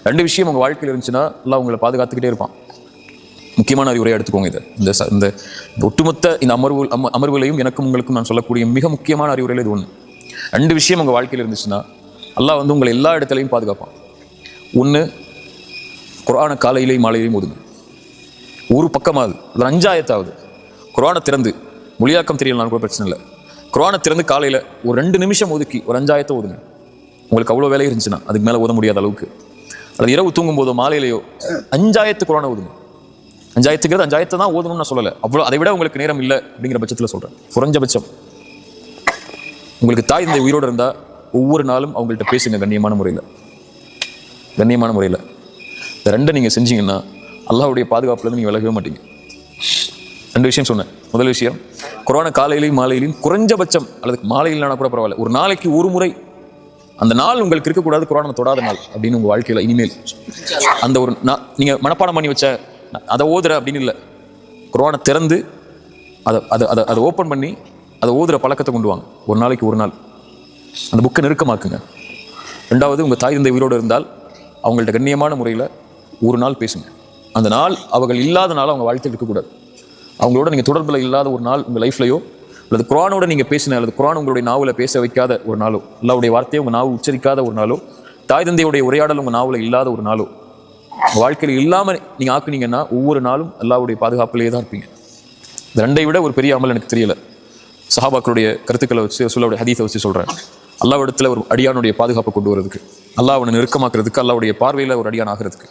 2 விஷயம் உங்கள் வாழ்க்கையில் இருந்துச்சுன்னா எல்லாம் உங்களை பாதுகாத்துக்கிட்டே இருப்பான். முக்கியமான அறிவுரையை எடுத்துக்கோங்க. இது இந்த ஒட்டுமொத்த இந்த அமர்வுலையும் எனக்கும் உங்களுக்கும் நான் சொல்லக்கூடிய மிக முக்கியமான அறிவுரையில் இது ஒன்று. 2 விஷயம் உங்கள் வாழ்க்கையில் இருந்துச்சுன்னா அல்லாஹ் வந்து உங்களை எல்லா இடத்துலையும் பாதுகாப்பான். ஒன்று, குர்ஆனை காலையிலையும் மாலையிலையும் ஓதுங்க. ஒரு பக்கமாவது, ஒரு 5 ஆயத்தாவது குர்ஆனை திறந்து, மொழியாக்கம் தெரியலனாலும் கூட பிரச்சனை இல்லை, குர்ஆனை திறந்து காலையில் ஒரு 2 நிமிஷம் ஒதுக்கி ஒரு 5 ஆயத்தை ஓதுங்க. உங்களுக்கு அவ்வளோ வேலை இருந்துச்சுன்னா, அதுக்கு மேலே ஓத முடியாத அளவுக்கு, அது இரவு தூங்கும் போதோ மாலையிலையோ 5 ஆயத்து குர்ஆனை ஓதுங்க. 5 ஆயத்துக்கு 5 ஆயத்தை தான் ஓதணும்னு நான் சொல்லலை. அவ்வளோ, அதை விட உங்களுக்கு நேரம் இல்லை அப்படிங்கிற பட்சத்தில் சொல்கிறேன். குறைஞ்சபட்சம் உங்களுக்கு தாய் இந்த உயிரோடு இருந்தால் ஒவ்வொரு நாளும் அவங்கள்ட்ட பேசுங்க கண்ணியமான முறையில். இந்த 2 நீங்கள் செஞ்சீங்கன்னா அல்லாஹ்வுடைய பாதுகாப்புலேருந்து நீங்கள் விலகவே மாட்டீங்க. 2 விஷயம் சொன்னேன். முதல் விஷயம், குர்ஆனை காலையிலையும் மாலையிலையும் குறைஞ்சபட்சம், அல்லது மாலையிலானா கூட பரவாயில்ல, ஒரு நாளைக்கு ஒரு முறை, அந்த நாள் உங்களுக்கு இருக்கக்கூடாது குர்ஆனை தொடாத நாள் அப்படின்னு உங்கள் வாழ்க்கையில் இனிமேல் அந்த ஒரு நீங்கள் மனப்பாடம் பண்ணி வச்ச அதை ஓதுற அப்படின்னு இல்லை, குர்ஆனை திறந்து அதை ஓப்பன் பண்ணி அதை ஓதுற பழக்கத்தை கொண்டு வாங்க. ஒரு நாளைக்கு ஒரு நாள் அந்த புக்கை நெருக்கமாக்குங்க. 2வது, உங்கள் தாய் தந்தை உயிரோடு இருந்தால் அவங்கள்ட்ட கண்ணியமான முறையில் ஒரு நாள் பேசுங்க. அந்த நாள் அவர்கள் இல்லாத நாள் அவங்க வாழ்க்கையில் இருக்கக்கூடாது. அவங்களோட நீங்கள் தொடர்பில் இல்லாத ஒரு நாள் உங்கள் லைஃப்லையோ, அல்லது குர்ஆனோட நீங்கள் பேசின, அல்லது குர்ஆன் உங்களுடைய நாவில் பேச வைக்காத ஒரு நாளோ, அல்லாஹ்வுடைய வார்த்தையை உங்கள் நாவு உச்சரிக்காத ஒரு நாளோ, தாய் தந்தையுடைய உரையாடல் உங்கள் நாவில் இல்லாத ஒரு நாளோ வாழ்க்கையில் இல்லாமல் நீங்கள் ஆக்குனீங்கன்னா ஒவ்வொரு நாளும் அல்லாஹ்வுடைய பாதுகாப்பிலேயே தான் இருப்பீங்க. இந்த 2ஐ விட ஒரு பெரிய அமல் எனக்கு தெரியல. சஹாபாக்களுடைய கருத்துக்களை வச்சு, ரசூலுடைய ஹதீஸை வச்சு சொல்கிறேன். அல்லாஹ்விடத்தில் ஒரு அடியானுடைய பாதுகாப்பை கொண்டு வரதுக்கு, அல்லாஹ் அவனை நெருக்கமாக்குறதுக்கு, அல்லாஹ்வுடைய பார்வையில் ஒரு அடியான் ஆகிறதுக்கு.